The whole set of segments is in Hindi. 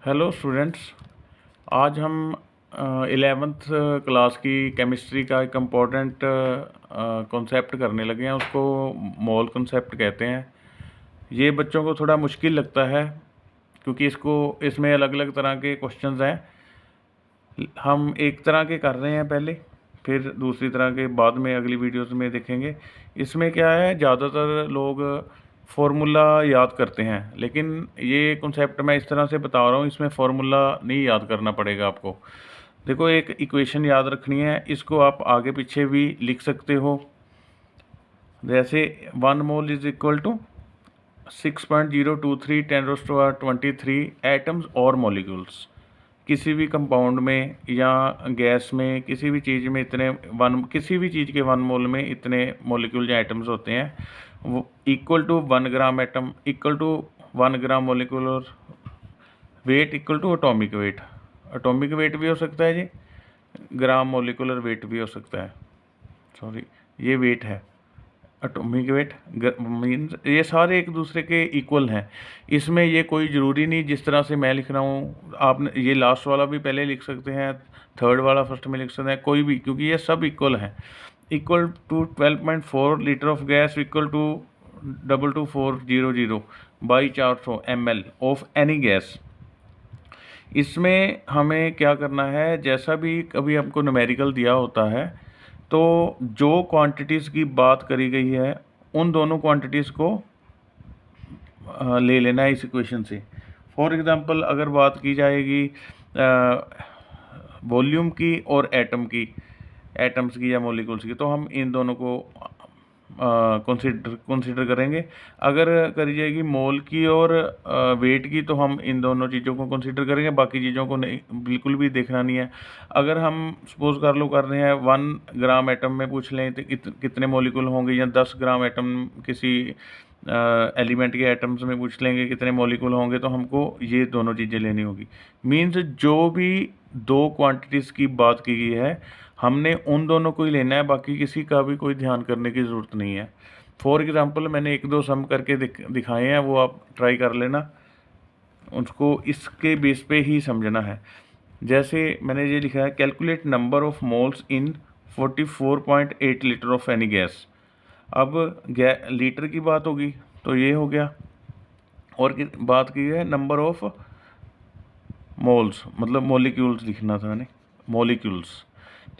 Hello students. आज हम 11th क्लास की केमिस्ट्री का एक इम्पोर्टेंट कॉन्सेप्ट करने लगे हैं। उसको मोल कॉन्सेप्ट कहते हैं। ये बच्चों को थोड़ा मुश्किल लगता है क्योंकि इसमें अलग अलग तरह के क्वेश्चंस हैं। हम एक तरह के कर रहे हैं पहले, फिर दूसरी तरह के बाद में अगली वीडियोस में देखेंगे। इसमें क्या है, ज़्यादातर लोग फार्मूला याद करते हैं, लेकिन ये कॉन्सेप्ट मैं इस तरह से बता रहा हूँ, इसमें फार्मूला नहीं याद करना पड़ेगा आपको। देखो, एक इक्वेशन याद रखनी है, इसको आप आगे पीछे भी लिख सकते हो। जैसे 1 mole is equal to 6.023 10⁻23 atoms और मॉलिक्यूल्स। किसी भी कंपाउंड में या गैस में, किसी भी चीज़ में किसी भी चीज़ के 1 मोल में इतने मॉलिक्यूल या एटम्स होते हैं। वो equal to 1 gram atom equal to 1 gram molecular weight equal to atomic weight. Atomic weight भी हो सकता है जी, ग्राम मॉलिक्यूलर वेट भी हो सकता है। सॉरी, ये वेट है। एटॉमिक वेट मीन्स ये सारे एक दूसरे के इक्वल हैं। इसमें ये कोई ज़रूरी नहीं जिस तरह से मैं लिख रहा हूँ, आपने ये लास्ट वाला भी पहले लिख सकते हैं, थर्ड वाला फर्स्ट में लिख सकते हैं, कोई भी, क्योंकि ये सब इक्वल हैं। Equal to 12.4 litre of gas equal to 22400 by 400 ml of any gas. इसमें हमें क्या करना है, जैसा भी कभी हमको न्यूमेरिकल दिया होता है तो जो क्वांटिटीज़ की बात करी गई है उन दोनों क्वांटिटीज़ को ले लेना है इस इक्वेशन से। फॉर एग्ज़ाम्पल अगर बात की जाएगी वॉल्यूम की और एटम्स की या मॉलिक्यूल्स की, तो हम इन दोनों को कंसिडर करेंगे। अगर करी जाएगी मोल की और वेट की, तो हम इन दोनों चीज़ों को कंसिडर करेंगे, बाकी चीज़ों को नहीं, बिल्कुल भी देखना नहीं है। अगर हम सपोज कर रहे हैं 1 ग्राम एटम में पूछ लें तो कितने मॉलिक्यूल होंगे, या 10 ग्राम एटम किसी एलिमेंट के एटम्स में पूछ लेंगे कितने मॉलिक्यूल होंगे, तो हमको ये दोनों चीज़ें लेनी होगी। मीन्स जो भी दो क्वांटिटीज़ की बात की गई है हमने उन दोनों को ही लेना है, बाकी किसी का भी कोई ध्यान करने की ज़रूरत नहीं है। फॉर एग्ज़ाम्पल मैंने एक दो सम करके दिखाए हैं, वो आप ट्राई कर लेना, उसको इसके बेस पे ही समझना है। जैसे मैंने ये लिखा है, calculate number of moles in 44.8 litre of any gas. अब लीटर की बात होगी तो ये हो गया, और बात की है नंबर ऑफ मोल्स, मतलब मॉलिक्यूल्स लिखना था मैंने, मॉलिक्यूल्स,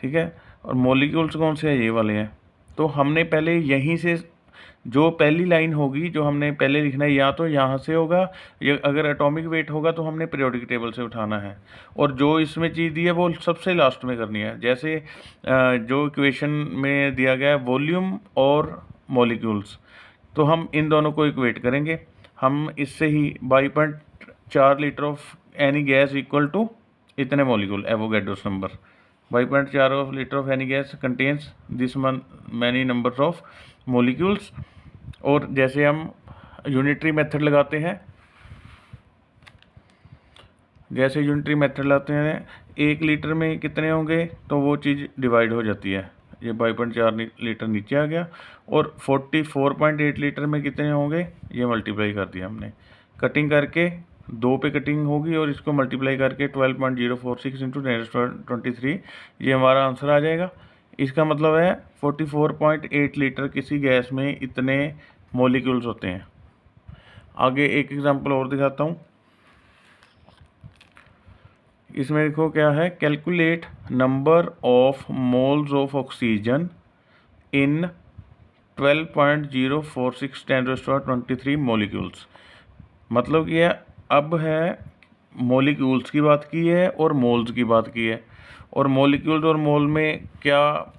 ठीक है। और मॉलिक्यूल्स कौन से हैं, ये वाले हैं। तो हमने पहले यहीं से जो पहली लाइन होगी जो हमने पहले लिखना है, या तो यहाँ से होगा, या अगर एटॉमिक वेट होगा तो हमने पीरियोडिक टेबल से उठाना है, और जो इसमें चीज़ दी है वो सबसे लास्ट में करनी है। जैसे जो इक्वेशन में दिया गया है वॉल्यूम और मॉलिक्यूल्स, तो हम इन दोनों को इक्वेट करेंगे। हम इससे ही 22.4 litre of any gas equal to इतने molecule, Avogadro's number. 22.4 of litre of any gas contains this many numbers of molecules. और जैसे हम यूनिटरी मेथड लगाते हैं, एक लीटर में कितने होंगे तो वो चीज़ डिवाइड हो जाती है। ये 22.4 लीटर नीचे आ गया, और 44.8 लीटर में कितने होंगे ये मल्टीप्लाई कर दिया हमने। कटिंग करके 2 पे कटिंग होगी, और इसको मल्टीप्लाई करके 12.046 इंटू 10⁻23 ये हमारा आंसर आ जाएगा। इसका मतलब है 44.8 लीटर किसी गैस में इतने मॉलिक्यूल्स होते हैं। आगे एक एग्जांपल और दिखाता हूँ। इसमें देखो क्या है, calculate number of moles of oxygen in 12.046 10⁻23 molecules. मतलब ये अब है मॉलिक्यूल्स की बात की है और मोल्स की बात की है, और मॉलिक्यूल्स और मोल में क्या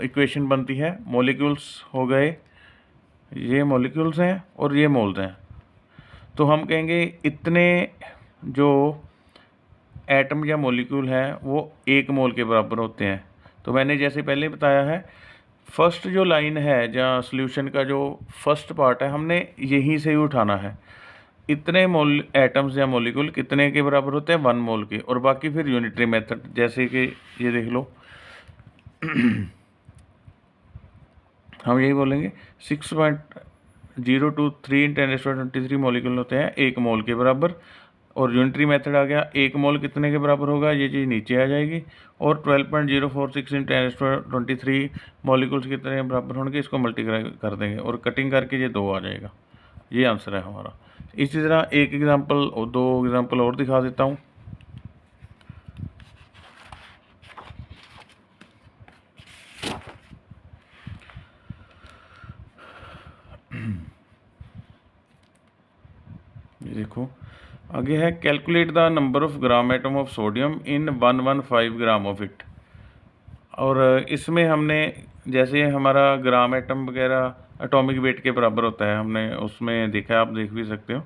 इक्वेशन बनती है। मॉलिक्यूल्स हो गए, ये मॉलिक्यूल्स हैं और ये मोल्स हैं, तो हम कहेंगे इतने जो एटम या मॉलिक्यूल हैं वो 1 मोल के बराबर होते हैं। तो मैंने जैसे पहले बताया है, फर्स्ट जो लाइन है जहाँ सॉल्यूशन का जो फर्स्ट पार्ट है हमने यहीं से ही उठाना है। इतने मोल एटम्स या मॉलिक्यूल कितने के बराबर होते हैं, 1 मोल के, और बाकी फिर यूनिटरी मेथड, जैसे कि ये देख लो हम यही बोलेंगे 6.023 10⁻23 मॉलिक्यूल होते हैं 1 मोल के बराबर, और यूनिटरी मेथड आ गया, 1 मोल कितने के बराबर होगा, ये चीज़ नीचे आ जाएगी। और 12.046 × 10⁻23 मॉलिक्यूल्स कितने के बराबर होंगे, इसको मल्टीप्लाई कर देंगे और कटिंग करके ये 2 आ जाएगा। ये आंसर है हमारा। इसी तरह एक एग्जांपल और 2 एग्जांपल और दिखा देता हूँ। ये देखो आगे है, calculate the number of gram atom of sodium in 115 gram of it. और इसमें हमने जैसे हमारा ग्राम एटम वगैरह एटॉमिक वेट के बराबर होता है, हमने उसमें देखा है, आप देख भी सकते हो।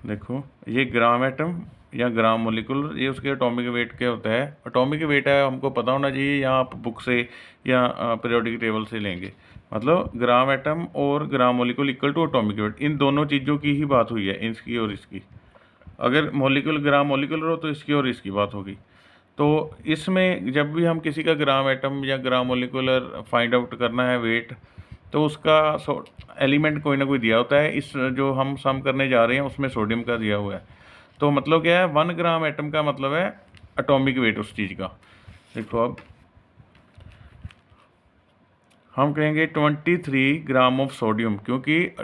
देखो ये ग्राम एटम या ग्राम मोलिकुलर, ये उसके एटॉमिक वेट के होता है। एटॉमिक वेट है हमको पता होना चाहिए, या आप बुक से या पीरियोडिक टेबल से लेंगे। मतलब ग्राम एटम और gram molecule equal to atomic weight, इन दोनों चीज़ों की ही बात हुई है, इसकी और इसकी। अगर मोलिकुल ग्राम मोलिकुलर हो तो इसकी और इसकी बात होगी। तो इसमें जब भी हम किसी का ग्राम एटम या ग्राम मोलिकुलर फाइंड आउट करना है वेट, तो उसका एलिमेंट कोई ना कोई दिया होता है। इस जो हम सम करने जा रहे हैं उसमें सोडियम का दिया हुआ है। तो मतलब क्या है, 1 ग्राम एटम का मतलब है एटॉमिक वेट उस चीज़ का। देखो अब हम कहेंगे 23 ग्राम ऑफ सोडियम, क्योंकि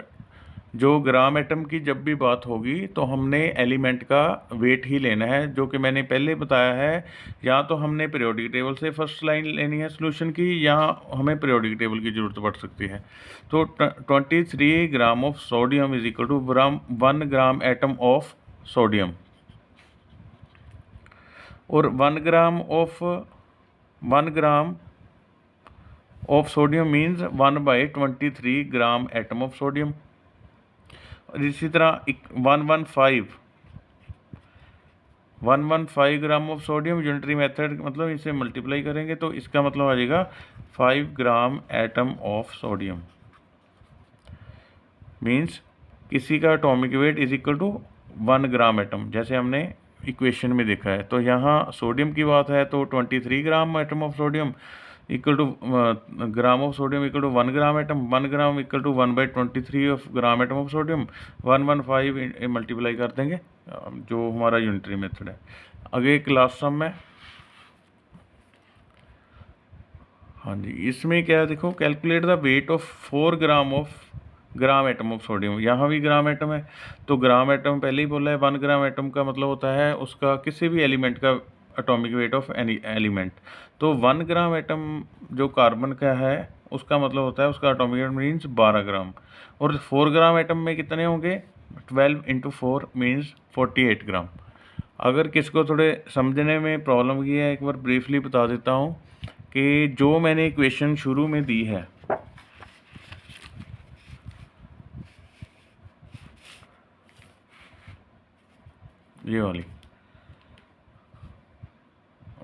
जो ग्राम एटम की जब भी बात होगी तो हमने एलिमेंट का वेट ही लेना है, जो कि मैंने पहले बताया है। या तो हमने पीरियोडिक टेबल से फर्स्ट लाइन लेनी है सोल्यूशन की, या हमें पीरियोडिक टेबल की ज़रूरत पड़ सकती है। तो 23 gram of sodium is equal to 1 gram atom of sodium. और 1 gram of sodium means 1/23 gram atom of sodium. और इसी तरह 115 gram of sodium, unitary method मतलब इसे मल्टीप्लाई करेंगे तो इसका मतलब आ जाएगा 5 gram atom of sodium. Means किसी का atomic weight is equal to 1 gram atom, जैसे हमने इक्वेशन में देखा है। तो यहाँ सोडियम की बात है तो 23 gram atom of sodium equal to gram of sodium equal to 1 gram atom, 1 gram equal to 1/23 of gram atom of sodium, 115 multiply कर देंगे, जो हमारा यूनिटरी मेथड है। आगे एक लास्ट सम है। हाँ जी, इसमें क्या है, देखो calculate the weight of 4 gram atom of sodium. यहाँ भी ग्राम एटम है, तो ग्राम एटम पहले ही बोला है। 1 ग्राम एटम का मतलब होता है उसका किसी भी एलिमेंट का atomic weight of any element. तो 1 ग्राम एटम जो कार्बन का है उसका मतलब होता है उसका एटॉमिक वेट मीन्स 12 ग्राम। और 4 ग्राम एटम में कितने होंगे, 12 × 4 मीन्स 48 ग्राम। अगर किसको थोड़े समझने में प्रॉब्लम की है, एक बार ब्रीफली बता देता हूँ कि जो मैंने इक्वेशन शुरू में दी है, ये वाली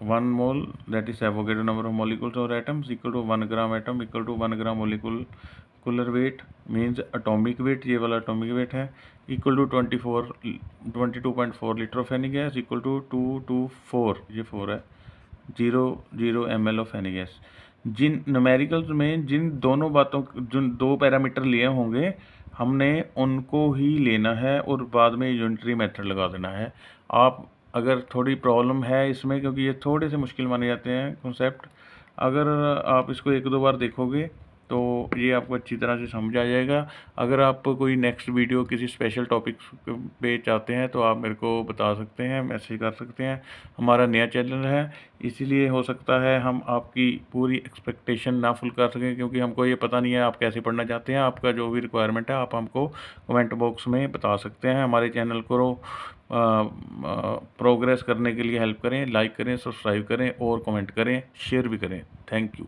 1 mole that is Avogadro number of molecules और atoms equal to 1 gram atom equal to 1 gram molecular weight means atomic weight, ये वाला एटॉमिक वेट है, equal to 22.4 litre of any gas equal to 224, ये 4 है, 0 ml ऑफ एनी गैस। जिन न्यूमेरिकल्स में जिन दोनों बातों जिन 2 पैरामीटर लिए होंगे हमने उनको ही लेना है और बाद में यूनिटरी मेथड लगा देना है। आप अगर थोड़ी प्रॉब्लम है इसमें, क्योंकि ये थोड़े से मुश्किल माने जाते हैं कॉन्सेप्ट, अगर आप इसको 1-2 बार देखोगे तो ये आपको अच्छी तरह से समझ आ जाएगा। अगर आप कोई नेक्स्ट वीडियो किसी स्पेशल टॉपिक पे चाहते हैं तो आप मेरे को बता सकते हैं, मैसेज कर सकते हैं। हमारा नया चैनल है, इसीलिए हो सकता है हम आपकी पूरी एक्सपेक्टेशन ना फुल कर सकें, क्योंकि हमको ये पता नहीं है आप कैसे पढ़ना चाहते हैं। आपका जो भी रिक्वायरमेंट है आप हमको कमेंट बॉक्स में बता सकते हैं। हमारे चैनल को प्रोग्रेस करने के लिए हेल्प करें, लाइक करें, सब्सक्राइब करें और कमेंट करें, शेयर भी करें। Thank you.